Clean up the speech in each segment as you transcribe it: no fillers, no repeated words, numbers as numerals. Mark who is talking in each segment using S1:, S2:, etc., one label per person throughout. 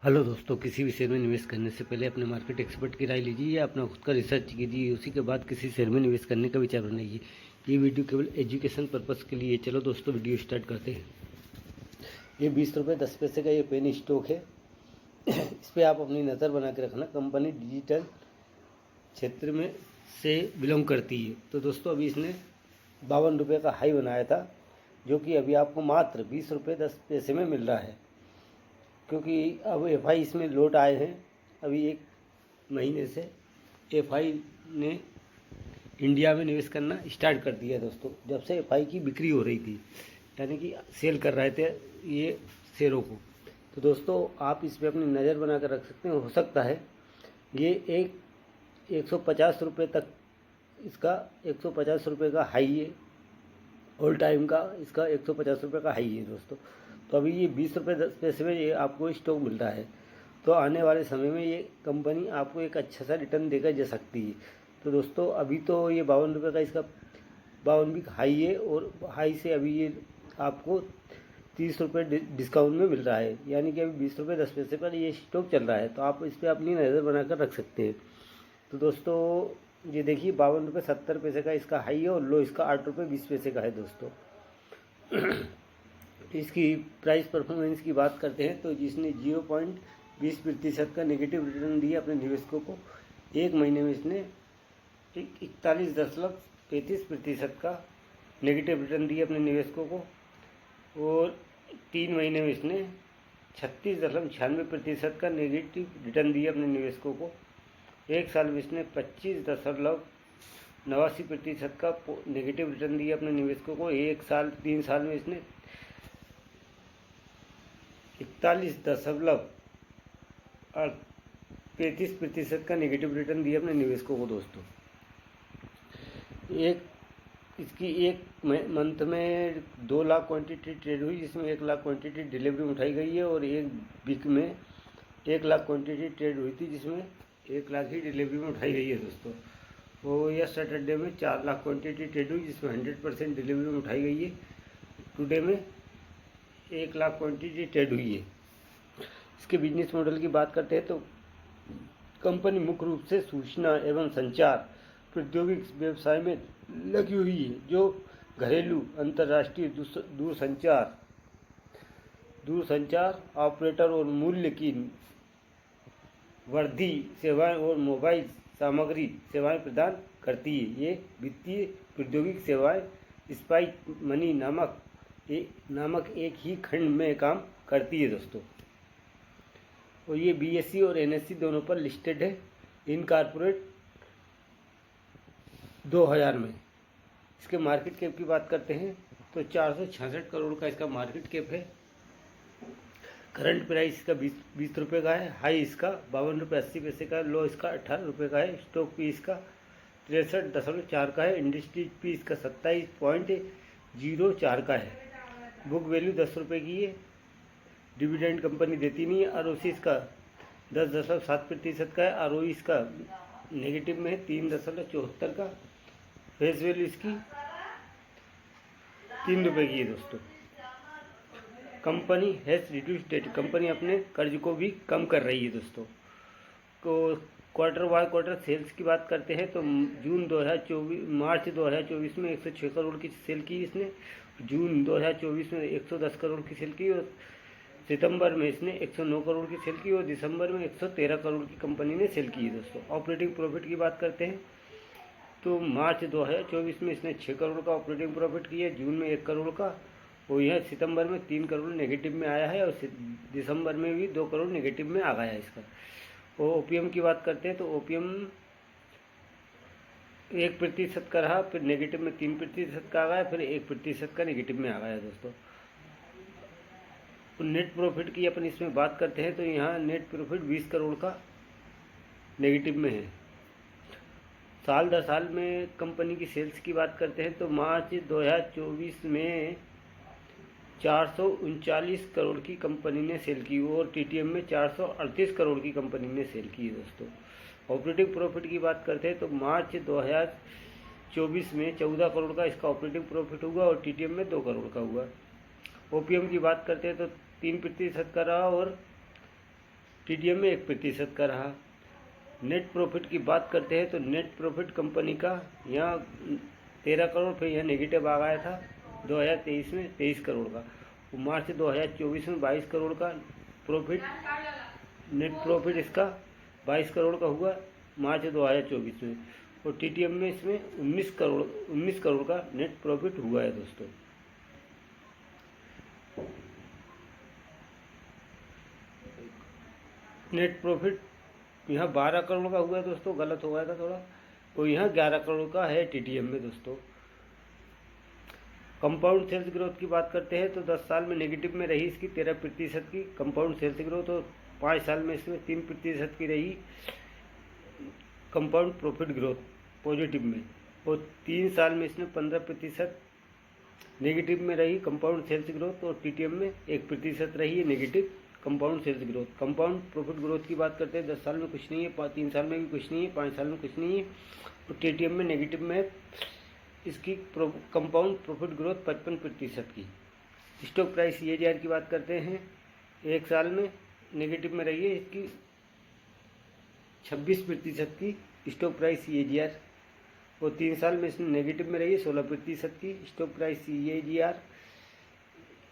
S1: Hello दोस्तों, किसी भी शेयर में निवेश करने से पहले अपने मार्केट एक्सपर्ट की राय लीजिए या अपना खुद का रिसर्च कीजिए। उसी के बाद किसी शेयर में निवेश करने का विचार बनाइए। ये वीडियो केवल एजुकेशन पर्पस के लिए। चलो दोस्तों, वीडियो स्टार्ट करते हैं। ये 20 रुपये 10 पैसे का ये पेन स्टॉक है। इस पर आप अपनी नज़र बना के रखना। कंपनी डिजिटल क्षेत्र में से बिलोंग करती है। तो दोस्तों, अभी इसने 52 रुपये का हाई बनाया था, जो कि अभी आपको मात्र 20 रुपये 10 पैसे में मिल रहा है। क्योंकि अब एफआई इसमें लौट आए हैं। अभी 1 महीने से एफआई ने इंडिया में निवेश करना स्टार्ट कर दिया है दोस्तों। जब से एफआई की बिक्री हो रही थी, यानी कि सेल कर रहे थे ये शेयरों को। तो दोस्तों, आप इस पर अपनी नज़र बना कर रख सकते हैं। हो सकता है ये 150 रुपये तक, इसका 150 रुपये का हाई है। ऑल टाइम का इसका 150 रुपये का हाई है दोस्तों। तो अभी ये 20 रुपये 10 पैसे में ये आपको स्टॉक मिल रहा है। तो आने वाले समय में ये कंपनी आपको एक अच्छा सा रिटर्न देकर जा सकती है। तो दोस्तों, अभी तो ये 52 रुपये का इसका 52 हाई है, और हाई से अभी ये आपको 30 रुपये डिस्काउंट में मिल रहा है। यानी कि अभी 20 रुपये 10 पैसे पर ये स्टॉक चल रहा है। तो आप इस पर अपनी नज़र बनाकर रख सकते हैं। तो दोस्तों, ये देखिए 52 रुपये 70 पैसे का इसका हाई है, और लो इसका 8 रुपये 20 पैसे का है दोस्तों। इसकी प्राइस परफॉर्मेंस की बात करते हैं तो जिसने 0.20% का नेगेटिव रिटर्न दिया अपने निवेशकों को। 1 महीने में इसने 41.35% का नेगेटिव रिटर्न दिया अपने निवेशकों को, और 3 महीने में इसने 36.96% का नेगेटिव रिटर्न दिया अपने निवेशकों को। 1 साल में इसने 25.89% का नेगेटिव रिटर्न दिया अपने निवेशकों को। 3 साल में इसने 41.33% का नेगेटिव रिटर्न दिया अपने निवेशकों को दोस्तों। एक मंथ में 2 लाख क्वांटिटी ट्रेड हुई, जिसमें 1 लाख क्वांटिटी डिलीवरी उठाई गई है, और एक वीक में 1 लाख क्वांटिटी ट्रेड हुई थी, जिसमें 1 लाख ही डिलीवरी में उठाई गई है दोस्तों। वो यह सैटरडे में 4 लाख क्वांटिटी ट्रेड हुई, जिसमें 100% डिलीवरी में उठाई गई है। टुडे में 1 लाख क्वांटिटी ट्रेड हुई है। इसके बिजनेस मॉडल की बात करते हैं तो कंपनी मुख्य रूप से सूचना एवं संचार प्रौद्योगिकी व्यवसाय में लगी हुई है, जो घरेलू, अंतर्राष्ट्रीय दूरसंचार ऑपरेटर और मूल्य की वर्धी सेवाएं और मोबाइल सामग्री सेवाएं प्रदान करती है। ये वित्तीय प्रौद्योगिकी सेवाएं स्पाइस मनी नामक एक ही खंड में काम करती है दोस्तों। और ये बीएसई और एनएसई दोनों पर लिस्टेड है। इनकॉर्पोरेट 2000 में। इसके मार्केट कैप की बात करते हैं तो 466 करोड़ का इसका मार्केट कैप है। करंट प्राइस इसका 20 रुपये का है। हाई इसका 52 रुपये 80 पैसे का, लो इसका 18 रुपये का है। स्टॉक पी इसका 63.4 का है। इंडस्ट्री पी इसका 27.04 का है। बुक वैल्यू 10 रुपये की है। डिविडेंड कंपनी देती नहीं है। आरओसी इसका 10.7% का है। आरओई इसका नेगेटिव में है 3.74 का। फेस वैल्यू इसकी 3 रुपये की है दोस्तों। Company has reduce debt, company अपने कर्ज को भी कम कर रही है दोस्तों। तो क्वार्टर बाय क्वार्टर सेल्स की बात करते हैं तो मार्च 2024 में 106 करोड़ की सेल की इसने। जून 2024 में 110 करोड़ की सेल की, और सितंबर में इसने 109 करोड़ की सेल की, और दिसंबर में 113 करोड़ की कंपनी ने सेल की है दोस्तों। ऑपरेटिंग प्रॉफिट की बात करते हैं तो मार्च 2024 में इसने 6 करोड़ का ऑपरेटिंग प्रॉफिट किया, जून में 1 करोड़ का, और यह सितंबर में 3 करोड़ नेगेटिव में आया है, और दिसंबर में भी 2 करोड़ नेगेटिव में आ गया है इसका। और ओपीएम की बात करते हैं तो ओपीएम 1% का रहा, फिर नेगेटिव में 3% का आ गया, फिर 1% का नेगेटिव में आ गया दोस्तों। नेट प्रॉफिट की अपन इसमें बात करते हैं तो यहाँ नेट प्रॉफिट 20 करोड़ का नेगेटिव में है। साल दर साल में कंपनी की सेल्स की बात करते हैं तो मार्च 2024 में 439 करोड़ की कंपनी ने सेल की, और टीटीएम में 438 करोड़ की कंपनी ने सेल की है दोस्तों। ऑपरेटिंग प्रॉफिट की बात करते हैं तो मार्च 2024 में 14 करोड़ का इसका ऑपरेटिंग प्रॉफिट हुआ, और टीटीएम में 2 करोड़ का हुआ। ओपीएम की बात करते हैं तो 3% का रहा, और TDM में 1% का रहा। नेट प्रॉफिट की बात करते हैं तो नेट प्रॉफिट कंपनी का यहाँ 13 करोड़, फिर यहाँ नेगेटिव आ गया था 2023 में 23 करोड़ का। मार्च 2024 में 22 करोड़ का प्रॉफिट, नेट प्रॉफिट इसका 22 करोड़ का हुआ मार्च 2024 में। और TTM में इसमें 19 करोड़ का नेट प्रॉफिट हुआ है दोस्तों। नेट प्रॉफिट यहाँ 12 करोड़ का हुआ है दोस्तों, गलत हो गया था थोड़ा, और यहाँ 11 करोड़ का है TTM में दोस्तों। कंपाउंड सेल्स ग्रोथ की बात करते हैं तो 10 साल में नेगेटिव में रही इसकी 13% की कंपाउंड सेल्स ग्रोथ, और 5 साल में इसमें 3% की रही कंपाउंड प्रॉफिट ग्रोथ पॉजिटिव में, और 3 साल में इसमें 15% नेगेटिव में रही कंपाउंड सेल्स ग्रोथ, और TTM में 1% रही है negative compound sales growth. Compound profit growth की बात करते हैं 10 साल में कुछ नहीं है, 3 साल में भी कुछ नहीं है, 5 साल में कुछ नहीं है, और TTM में नेगेटिव में इसकी कंपाउंड प्रॉफिट ग्रोथ 55% की। स्टॉक प्राइस CAGR की बात करते हैं, 1 साल में नेगेटिव में रही है इसकी 26% की स्टॉक प्राइस CAGR, और 3 साल में इसमें नेगेटिव में रही है 16% की स्टॉक प्राइस CAGR,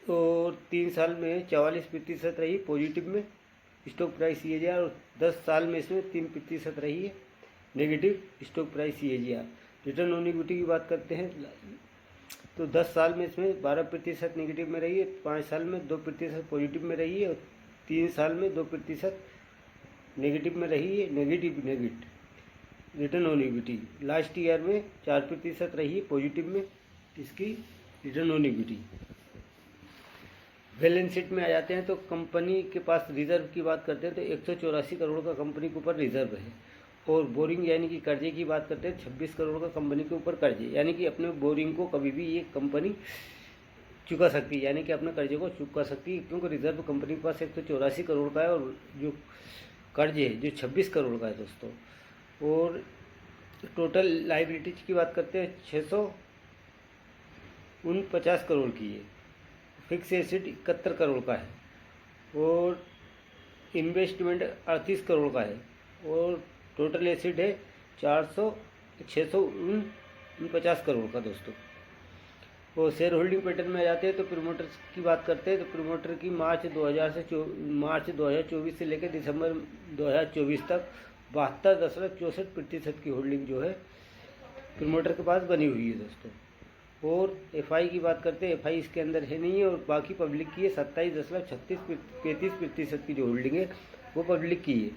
S1: और 3 साल में 44% रही पॉजिटिव में स्टॉक प्राइस CAGR, और 10 साल में इसमें 3% रही है negative stock price CAGR। Return on equity की बात करते हैं तो 10 साल में इसमें 12% नेगेटिव में रही है, 5 साल में 2% पॉजिटिव में रही है, और 3 साल में 2% नेगेटिव में रही है negative return on equity. Last year में 4% रही है पॉजिटिव में इसकी return on equity. Balance sheet में आ जाते हैं तो कंपनी के पास रिजर्व की बात करते हैं तो 184 करोड़ का कंपनी के ऊपर रिजर्व है, और बोरिंग यानी कि कर्जे की बात करते हैं 26 करोड़ का कंपनी के ऊपर कर्जे, यानी कि अपने बोरिंग को कभी भी ये कंपनी चुका सकती है, यानी कि अपने कर्जे को चुका सकती है, क्योंकि रिजर्व कंपनी के पास 184 करोड़ का है, और जो कर्जे है जो 26 करोड़ का है दोस्तों। और टोटल लाइबिलिटीज की बात करते हैं 649 करोड़ की है। फिक्स एसेट 71 करोड़ का है, और इन्वेस्टमेंट 38 करोड़ का है, और टोटल एसेट है 649 करोड़ का दोस्तों। और शेयर होल्डिंग पैटर्न में आ जाते हैं तो प्रमोटर्स की बात करते हैं तो प्रमोटर की मार्च 2024 से लेकर दिसंबर 2024 तक 72.64% की होल्डिंग जो है प्रमोटर के पास बनी हुई है दोस्तों। और FI की बात करते हैं, FI इसके अंदर है नहीं है, और बाकी पब्लिक की है 27.35% की जो होल्डिंग है वो पब्लिक की है।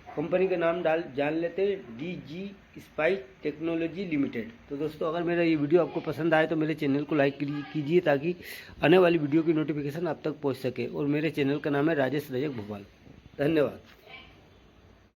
S1: कंपनी का नाम जान लेते हैं, DG स्पाइस टेक्नोलॉजी लिमिटेड। तो दोस्तों अगर मेरा ये वीडियो आपको पसंद आए तो मेरे चैनल को लाइक कीजिए ताकि आने वाली वीडियो की नोटिफिकेशन आप तक पहुंच सके, और मेरे चैनल का नाम है राजेश रजक भोपाल। धन्यवाद।